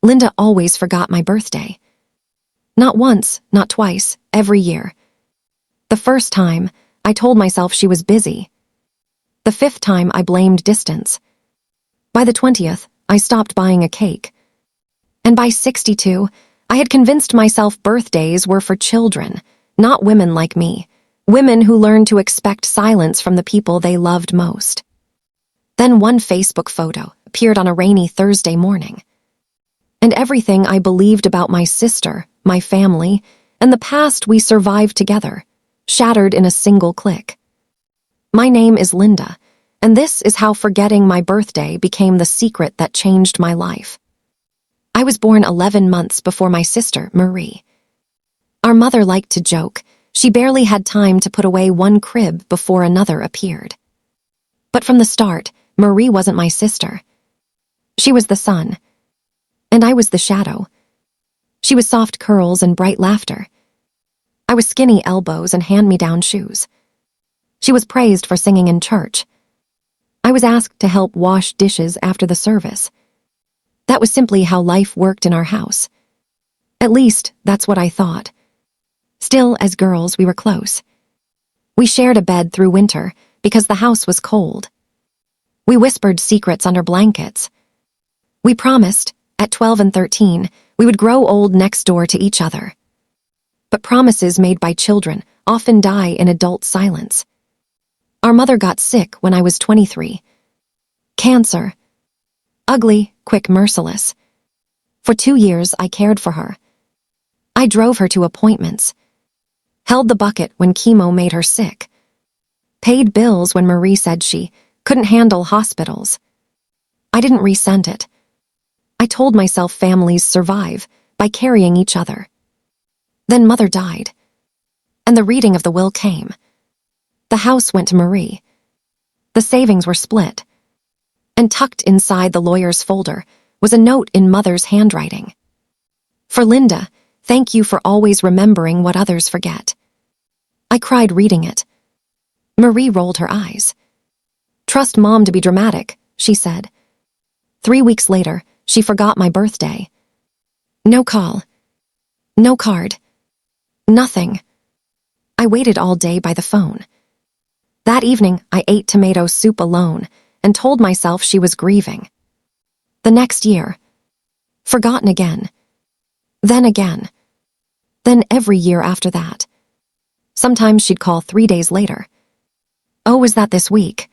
Linda always forgot my birthday. Not once, not twice, every year. The first time, I told myself she was busy. The fifth time, I blamed distance. By the 20th, I stopped buying a cake. And by 62, I had convinced myself birthdays were for children, not women like me, women who learned to expect silence from the people they loved most. Then one Facebook photo appeared on a rainy Thursday morning. And everything I believed about my sister, my family, and the past we survived together, shattered in a single click. My name is Linda, and this is how forgetting my birthday became the secret that changed my life. I was born 11 months before my sister, Marie. Our mother liked to joke. She barely had time to put away one crib before another appeared. But from the start, Marie wasn't my sister. She was the sun, and I was the shadow. She was soft curls and bright laughter. I was skinny elbows and hand-me-down shoes. She was praised for singing in church. I was asked to help wash dishes after the service. That was simply how life worked in our house. At least, that's what I thought. Still, as girls, we were close. We shared a bed through winter because the house was cold. We whispered secrets under blankets. We promised, at 12 and 13, we would grow old next door to each other. But promises made by children often die in adult silence. Our mother got sick when I was 23. Cancer. Ugly, quick, merciless. For 2 years, I cared for her. I drove her to appointments. Held the bucket when chemo made her sick. Paid bills when Marie said she couldn't handle hospitals. I didn't resent it. I told myself families survive by carrying each other. Then Mother died. And the reading of the will came. The house went to Marie. The savings were split. And tucked inside the lawyer's folder was a note in Mother's handwriting. For Linda, thank you for always remembering what others forget. I cried reading it. Marie rolled her eyes. Trust Mom to be dramatic, she said. 3 weeks later, she forgot my birthday. No call. No card. Nothing. I waited all day by the phone. That evening, I ate tomato soup alone and told myself she was grieving. The next year, forgotten again. Then again. Then every year after that. Sometimes she'd call 3 days later. Oh, was that this week?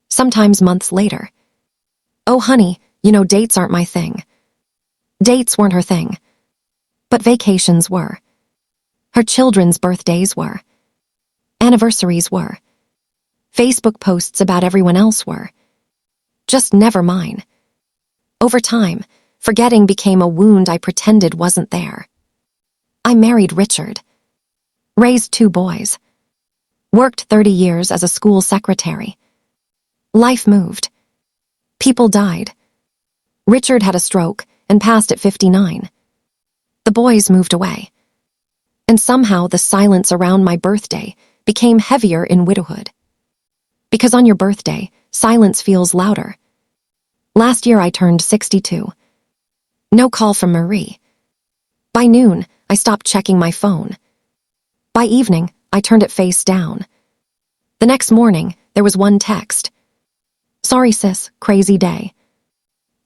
Sometimes months later. Oh, honey, you know dates aren't my thing. Dates weren't her thing. But vacations were. Her children's birthdays were. Anniversaries were. Facebook posts about everyone else were. Just never mine. Over time, forgetting became a wound I pretended wasn't there. I married Richard. Raised 2 boys. Worked 30 years as a school secretary. Life moved. People died. Richard had a stroke and passed at 59. The boys moved away. And somehow the silence around my birthday became heavier in widowhood. Because on your birthday, silence feels louder. Last year I turned 62. No call from Marie. By noon, I stopped checking my phone. By evening, I turned it face down. The next morning, there was one text. Sorry sis, crazy day.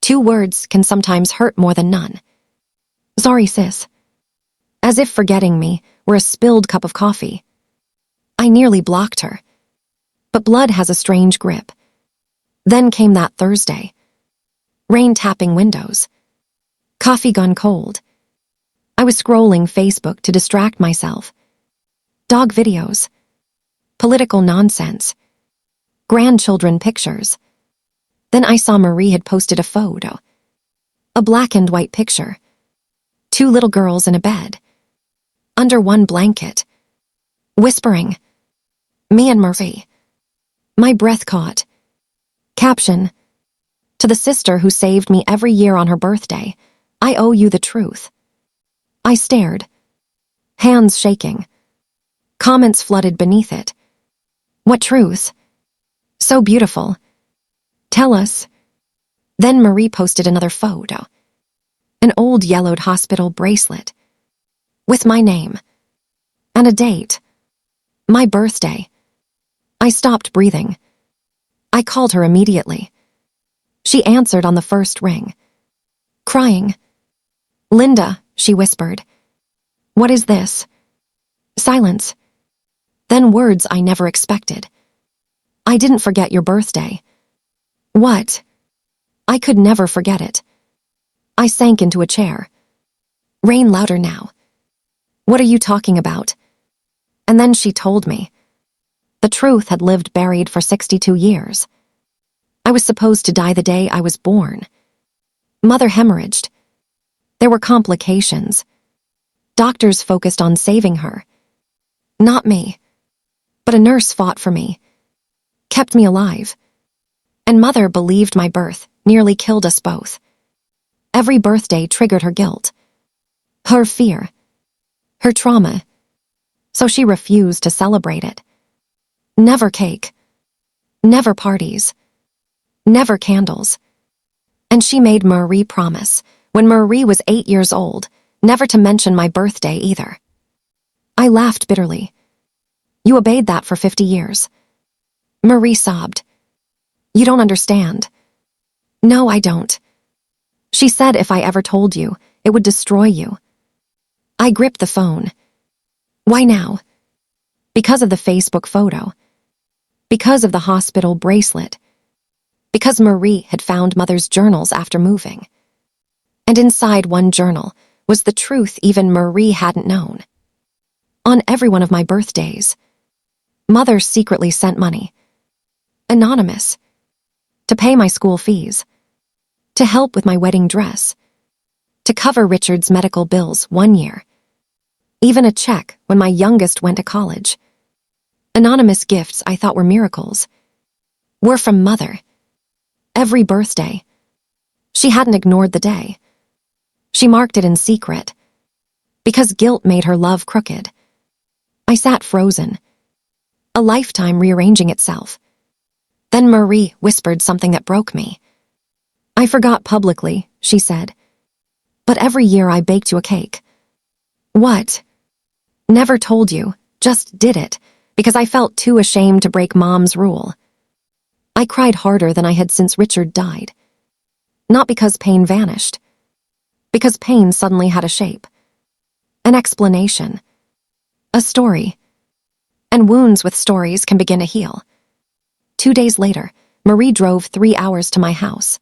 2 words can sometimes hurt more than none. Sorry sis. As if forgetting me were a spilled cup of coffee. I nearly blocked her. But blood has a strange grip. Then came that Thursday. Rain tapping windows. Coffee gone cold. I was scrolling Facebook to distract myself. Dog videos. Political nonsense. Grandchildren pictures. Then I saw Marie had posted a photo. A black and white picture. 2 little girls in a bed. Under one blanket. Whispering. Me and Marie. My breath caught. Caption. To the sister who saved me every year on her birthday, I owe you the truth. I stared. Hands shaking. Comments flooded beneath it. What truth? So beautiful. Tell us. Then Marie posted another photo. old yellowed hospital bracelet with my name and a date. My birthday. I stopped breathing. I called her immediately. She answered on the first ring, crying. "Linda," she whispered. "What is this?" Silence. Then words I never expected. "I didn't forget your birthday." What? I could never forget it. I sank into a chair. "Rain louder now." "What are you talking about?" And then she told me. The truth had lived buried for 62 years. I was supposed to die the day I was born. Mother hemorrhaged. There were complications. Doctors focused on saving her. Not me. But a nurse fought for me, kept me alive. And Mother believed my birth nearly killed us both. Every birthday triggered her guilt, her fear, her trauma. So she refused to celebrate it. Never cake. Never parties. Never candles. And she made Marie promise, when Marie was 8 years old, never to mention my birthday either. I laughed bitterly. "You obeyed that for 50 years. Marie sobbed. "You don't understand." "No, I don't." She said if I ever told you, it would destroy you. I gripped the phone. Why now? Because of the Facebook photo. Because of the hospital bracelet. Because Marie had found Mother's journals after moving. And inside one journal was the truth even Marie hadn't known. On every one of my birthdays, Mother secretly sent money. Anonymous. To pay my school fees. To help with my wedding dress. To cover Richard's medical bills 1 year. Even a check when my youngest went to college. Anonymous gifts I thought were miracles were from Mother. Every birthday. She hadn't ignored the day. She marked it in secret. Because guilt made her love crooked. I sat frozen. A lifetime rearranging itself. Then Marie whispered something that broke me. "I forgot publicly," she said. "But every year I baked you a cake." What? Never told you, just did it, because I felt too ashamed to break Mom's rule. I cried harder than I had since Richard died. Not because pain vanished. Because pain suddenly had a shape. An explanation. A story. And wounds with stories can begin to heal. 2 days later, Marie drove 3 hours to my house.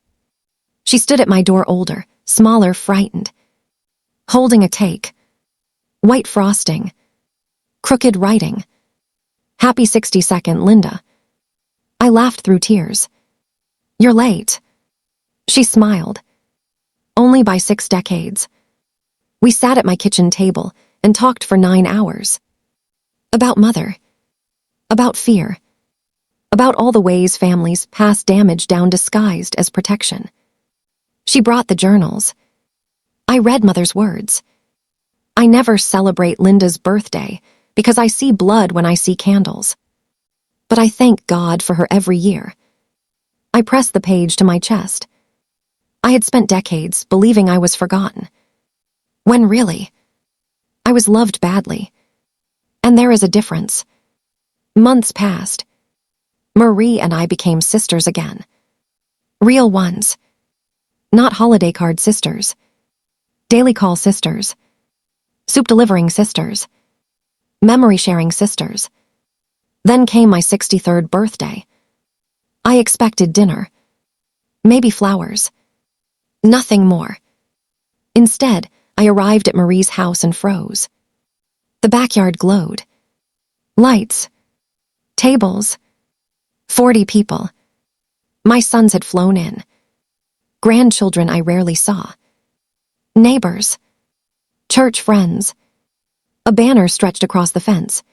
She stood at my door older, smaller, frightened. Holding a cake. White frosting. Crooked writing. "Happy 62nd, Linda." I laughed through tears. "You're late." She smiled. "Only by 6 decades." We sat at my kitchen table and talked for 9 hours. About Mother. About fear. About all the ways families pass damage down disguised as protection. She brought the journals. I read Mother's words. "I never celebrate Linda's birthday because I see blood when I see candles. But I thank God for her every year." I pressed the page to my chest. I had spent decades believing I was forgotten. When really, I was loved badly. And there is a difference. Months passed. Marie and I became sisters again. Real ones. Not holiday card sisters. Daily call sisters. Soup-delivering sisters. Memory-sharing sisters. Then came my 63rd birthday. I expected dinner. Maybe flowers. Nothing more. Instead, I arrived at Marie's house and froze. The backyard glowed. Lights. Tables. 40 people. My sons had flown in. Grandchildren I rarely saw. Neighbors. Church friends. A banner stretched across the fence.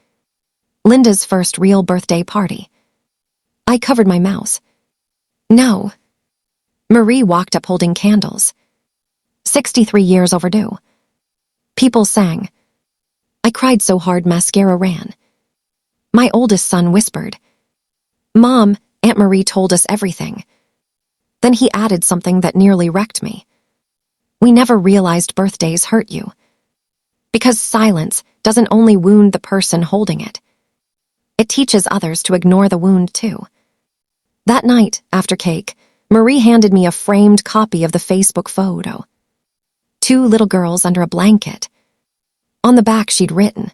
Linda's first real birthday party. I covered my mouth. No. Marie walked up holding candles. 63 years overdue. People sang. I cried so hard mascara ran. My oldest son whispered, "Mom, Aunt Marie told us everything." Then he added something that nearly wrecked me. We never realized birthdays hurt you. Because silence doesn't only wound the person holding it. It teaches others to ignore the wound too. That night, after cake, Marie handed me a framed copy of the Facebook photo. 2 little girls under a blanket. On the back she'd written,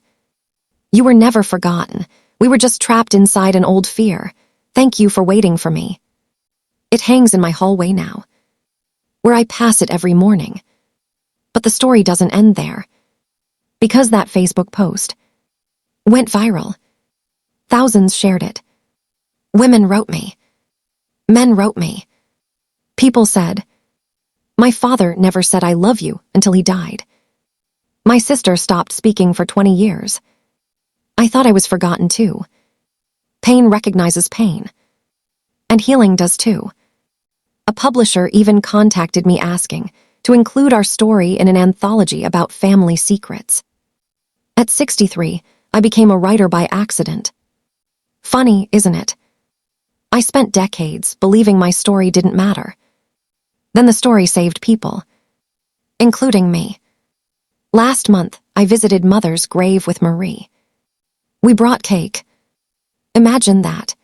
"You were never forgotten. We were just trapped inside an old fear. Thank you for waiting for me." It hangs in my hallway now, where I pass it every morning. But the story doesn't end there. Because that Facebook post went viral. Thousands shared it. Women wrote me. Men wrote me. People said, "My father never said I love you until he died. My sister stopped speaking for 20 years. I thought I was forgotten too." Pain recognizes pain. And healing does too. A publisher even contacted me asking to include our story in an anthology about family secrets. At 63, I became a writer by accident. Funny, isn't it? I spent decades believing my story didn't matter. Then the story saved people, including me. Last month, I visited Mother's grave with Marie. We brought cake. Imagine that.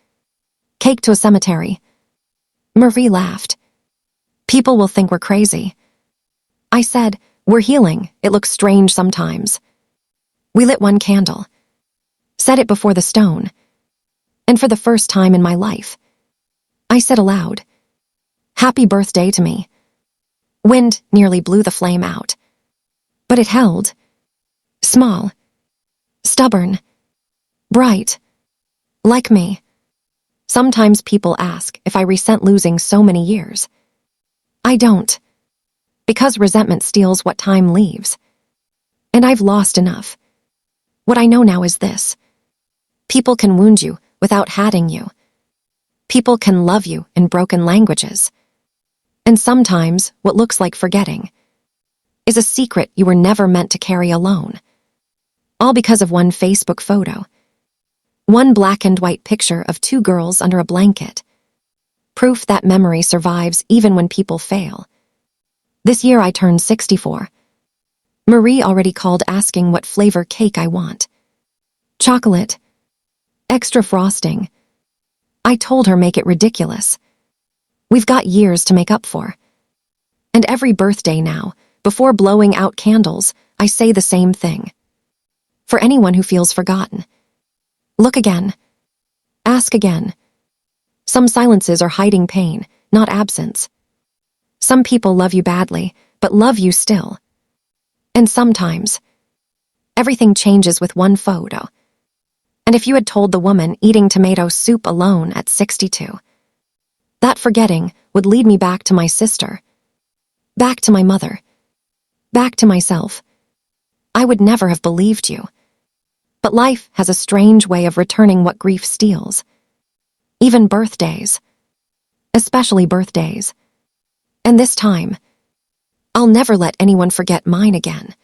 Cake to a cemetery. Marie laughed. "People will think we're crazy." I said, "We're healing. It looks strange sometimes." We lit one candle, set it before the stone, and for the first time in my life, I said aloud, "Happy birthday" to me. Wind nearly blew the flame out, but it held. Small, stubborn, bright, like me. Sometimes people ask if I resent losing so many years. I don't, because resentment steals what time leaves. And I've lost enough. What I know now is this. People can wound you without hating you. People can love you in broken languages. And sometimes what looks like forgetting is a secret you were never meant to carry alone. All because of one Facebook photo. One black and white picture of 2 girls under a blanket. Proof that memory survives even when people fail. This year I turned 64. Marie already called asking what flavor cake I want. Chocolate. Extra frosting. I told her make it ridiculous. We've got years to make up for. And every birthday now, before blowing out candles, I say the same thing. For anyone who feels forgotten. Look again. Ask again. Some silences are hiding pain, not absence. Some people love you badly, but love you still. And sometimes, everything changes with one photo. And if you had told the woman eating tomato soup alone at 62, that forgetting would lead me back to my sister, back to my mother, back to myself, I would never have believed you. But life has a strange way of returning what grief steals. Even birthdays. Especially birthdays. And this time, I'll never let anyone forget mine again.